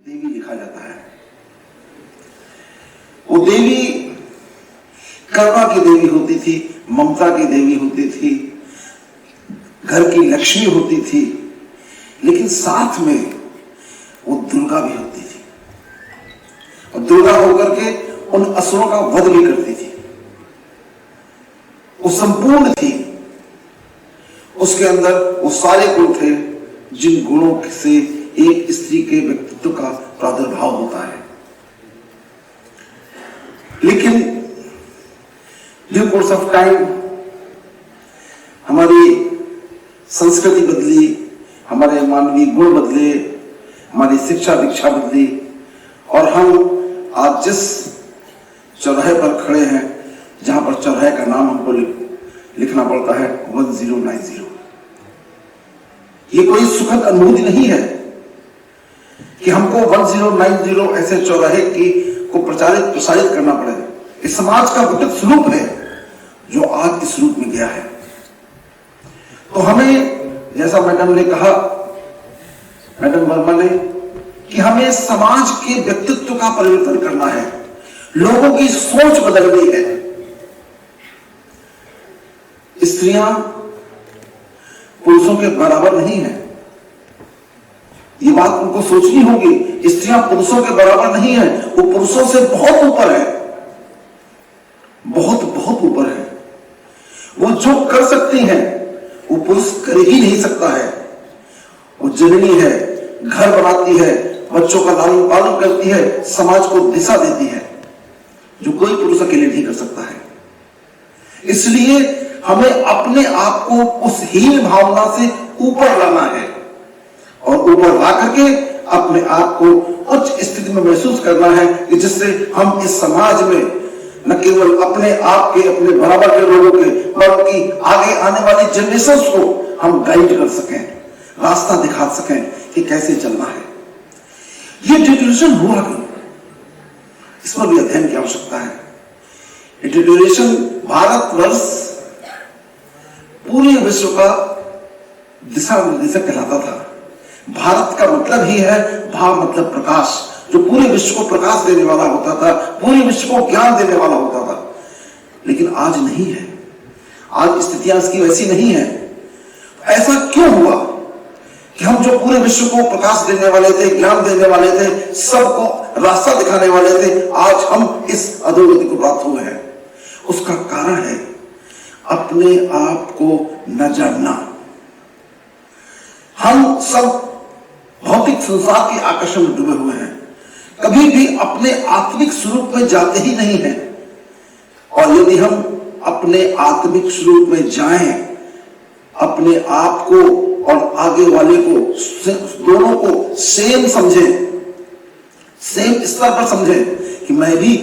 देवी लिखा जाता है। वो देवी करुणा की देवी होती थी, ममता की देवी होती थी, घर की लक्ष्मी होती थी, लेकिन साथ में वो दुर्गा भी होती थी और दुर्गा होकर के उन असुरों का वध भी करती थी। वो संपूर्ण थी, उसके अंदर वो सारे गुण थे जिन गुणों से एक स्त्री के व्यक्तित्व का प्रादुर्भाव होता है। लेकिन ड्यू कोर्स ऑफ टाइम हमारी संस्कृति बदली, हमारे मानवीय गुण बदले, हमारी शिक्षा दीक्षा बदली और हम आज जिस चौराहे पर खड़े हैं, जहां पर चौराहे का नाम हमको लिखना पड़ता है 1090। ये कोई सुखद अनुभूति नहीं है कि हमको 1090 ऐसे चौराहे की को प्रसारित करना पड़े। इस समाज का विकृत स्वरूप है जो आज इस रूप में गया है। तो हमें, जैसा मैडम ने कहा, मैडम वर्मा ने, कि हमें समाज के व्यक्तित्व का परिवर्तन करना है, लोगों की सोच बदलनी है। स्त्रियां पुरुषों के बराबर नहीं है, ये बात उनको सोचनी होगी। स्त्रियां पुरुषों के बराबर नहीं है, वो पुरुषों से बहुत ऊपर है, बहुत बहुत ऊपर है। वो जो कर सकती हैं वो पुरुष कर ही नहीं सकता है। वो जननी है, घर बनाती है, बच्चों का लालन पालन करती है, समाज को दिशा देती है, जो कोई पुरुष अकेले नहीं कर सकता है। इसलिए हमें अपने आप को उस हीन भावना से ऊपर लाना है और ऊपर ला करके अपने आप को उच्च स्थिति में महसूस करना है कि जिससे हम इस समाज में न केवल अपने आप के, अपने बराबर के लोगों के, बल्कि आगे आने वाली जनरेशन को हम गाइड कर सकें, रास्ता दिखा सकें कि कैसे चलना है। ये डिटोरेशन हुआ क्यों, इस पर भी अध्ययन की आवश्यकता है। ये डिटोरेशन भारतवर्ष पूरे विश्व का दिशा निर्देशक कहलाता था। भारत का मतलब ही है, भा मतलब प्रकाश, जो पूरे विश्व को प्रकाश देने वाला होता था, पूरे विश्व को ज्ञान देने वाला होता था। लेकिन आज नहीं है, आज स्थितियां इसकी वैसी नहीं है। ऐसा क्यों हुआ कि हम जो पूरे विश्व को प्रकाश देने वाले थे, ज्ञान देने वाले थे, सबको रास्ता दिखाने वाले थे, आज हम इस अधोगति को प्राप्त हुए हैं? उसका कारण है अपने आप को न जानना। हम सब भौतिक संसार के आकर्षण में डूबे हुए हैं, कभी भी अपने आत्मिक स्वरूप में जाते ही नहीं हैं। और यदि हम अपने आत्मिक स्वरूप में जाएं, अपने आप को और आगे वाले को, दोनों को सेम समझें, सेम स्तर पर समझें कि मैं भी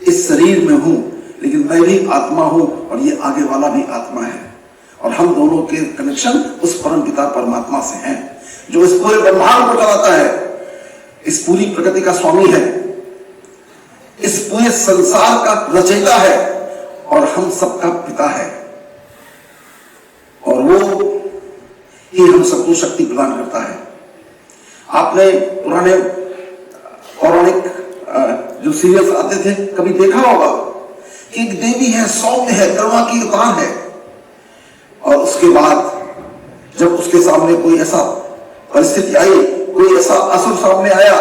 इस शरीर में हूं, लेकिन मैं भी आत्मा हूं और ये आगे वाला भी आत्मा है, और हम दोनों के कनेक्शन उस परम पिता परमात्मा से हैं, जो इस पूरे ब्रह्मांड को चलाता है, इस पूरी प्रकृति का स्वामी है, इस पूरे संसार का रचयिता है और हम सबका पिता है। और वो ही हम सबको शक्ति प्रदान करता है। आपने पुराने पौराणिक जो सीरियल्स आते थे, कभी देखा होगा कि एक देवी है, सौम्य है, करुणा की अवतार है, और उसके बाद जब उसके सामने कोई ऐसा परिस्थिति आई, कोई ऐसा असुर सामने आया,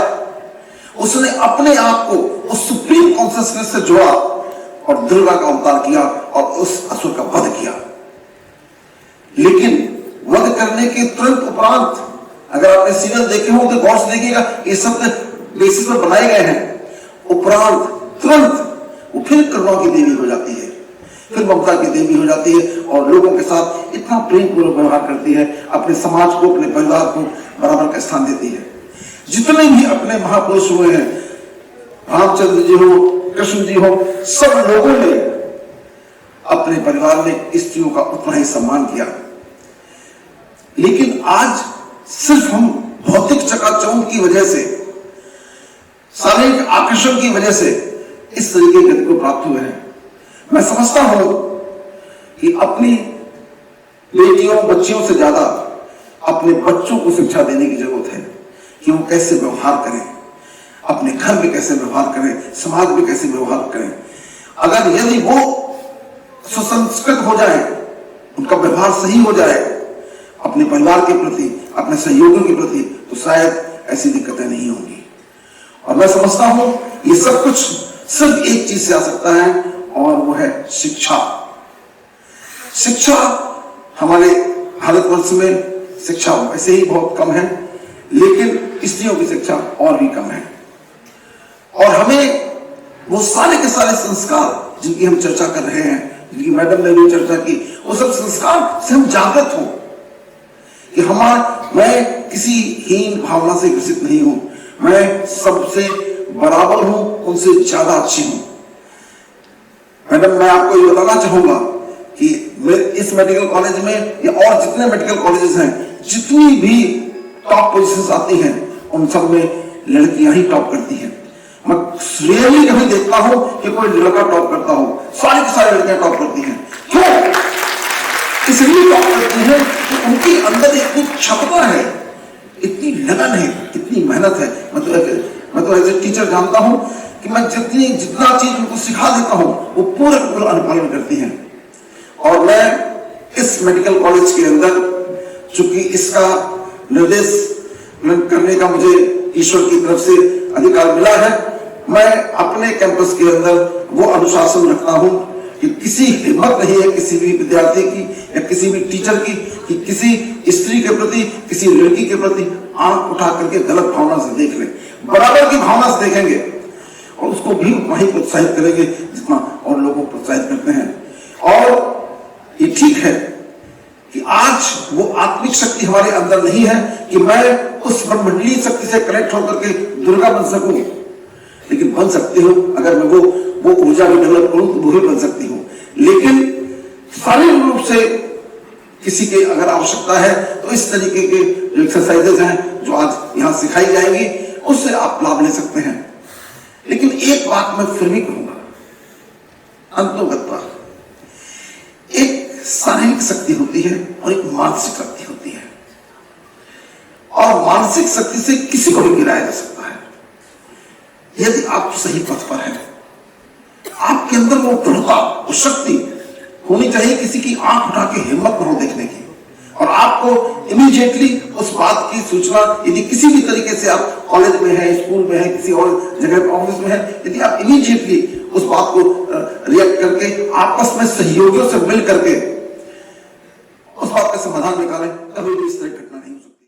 उसने अपने आप को उस सुप्रीम कॉन्शियसनेस से जोड़ा और दुर्गा का अवतार किया और उस असुर का वध किया। लेकिन वध करने के तुरंत उपरांत, अगर आपने सीरियल देखे हो तो गौर से देखिएगा, ये सब बेसिस पर बनाए गए हैं। उपरांत तुरंत वो फिर करुणा की देवी हो जाती है, फिर ममता की देवी हो जाती है और लोगों के साथ इतना प्रेमपूर्वक व्यवहार करती है, अपने समाज को, अपने परिवार को बराबर का स्थान देती है। जितने भी अपने महापुरुष हुए हैं, रामचंद्र जी हो, कृष्ण जी हो, सब लोगों ने अपने परिवार में स्त्रियों का उतना ही सम्मान किया। लेकिन आज सिर्फ हम भौतिक चकाचौंध की वजह से, शारीरिक आकर्षण की वजह से इस तरीके के गति को प्राप्त हुए हैं। मैं समझता हूं कि अपनी बेटियों, बच्चियों से ज्यादा अपने बच्चों को शिक्षा देने की जरूरत है कि वो कैसे व्यवहार करें, अपने घर में कैसे व्यवहार करें, समाज में कैसे व्यवहार करें। अगर यदि वो सुसंस्कृत हो जाए, उनका व्यवहार सही हो जाए अपने परिवार के प्रति, अपने सहयोगियों के प्रति, तो शायद ऐसी दिक्कतें नहीं होंगी। और मैं समझता हूं ये सब कुछ सिर्फ एक चीज से आ सकता है, और वो है शिक्षा। शिक्षा हमारे भारतवर्ष में शिक्षा वैसे ही बहुत कम है, लेकिन स्त्रियों की शिक्षा और भी कम है। और हमें वो सारे के सारे संस्कार जिनकी हम चर्चा कर रहे हैं, जिनकी मैडम ने भी चर्चा की, वो सब संस्कार से हम जागृत हो कि मैं किसी हीन भावना से ग्रसित नहीं हूं, मैं सबसे बराबर हूं, उनसे ज्यादा अच्छी हूं। मैडम, मैं आपको ये बताना चाहूंगा कि इस मेडिकल कॉलेज में या और जितने मेडिकल कॉलेजेस हैं, जितनी भी टॉप पोजीशंस आती हैं, उन सब में लड़कियां ही टॉप करती हैं। मैं रेयरली कभी देखता हूं कि कोई लड़का टॉप करता हो, सारी की सारी लड़कियां टॉप करती हैं। क्यों? इसलिए टॉप करती हैं कि उनके अंदर इतनी क्षमता है, इतनी लगन है, इतनी मेहनत है। मैं तो एज ए टीचर जानता हूं कि मैं जितना चीज उनको सिखा देता हूं, वो पूरा अनुपालन करती हैं। और मैं इस मेडिकल कॉलेज के अंदर, चूंकि इसका निर्देश करने का मुझे ईश्वर की तरफ से अधिकार मिला है, मैं अपने कैंपस के अंदर वो अनुशासन रखता हूं कि किसी हिम्मत नहीं है किसी भी विद्यार्थी की या किसी भी टीचर की कि किसी स्त्री के प्रति, किसी लड़की के प्रति आंख उठा करके गलत भावना से देख ले। बराबर की भावना से देखेंगे और उसको भी वहीं प्रोत्साहित करेंगे जितना और लोगों को प्रोत्साहित करते हैं। और ये ठीक है कि आज वो आत्मिक शक्ति हमारे अंदर नहीं है कि मैं उस ब्रह्मांडीय शक्ति से कनेक्ट होकर के दुर्गा बन सकूं, लेकिन बन सकती हूं। अगर मैं वो ऊर्जा भी डेवलप करूं तो वो भी बन सकती हूं। लेकिन शारीरिक रूप से किसी के अगर आवश्यकता है तो इस तरीके के जो एक्सरसाइजेज हैं जो आज यहां सिखाई जाएंगी, उससे आप लाभ ले सकते हैं। लेकिन एक बात मैं फिर भी कहूंगा, अंतोगत्वा एक शारीरिक शक्ति होती है और एक मानसिक शक्ति होती है, और मानसिक शक्ति से किसी को भी गिराया जा सकता है। यदि आप सही पथ पर हैं, आपके अंदर वो दृढ़ता, वो शक्ति होनी चाहिए, किसी की आंख उठा के हिम्मत न हो देखने की। और आपको इमीडिएटली उस बात की सूचना, यदि किसी भी तरीके से आप कॉलेज में है, स्कूल में है, किसी और जगह ऑफिस में है, यदि आप इमीडिएटली उस बात को रिएक्ट करके आपस में सहयोगियों से मिल करके उस बात का समाधान निकालें, कभी भी इस तरह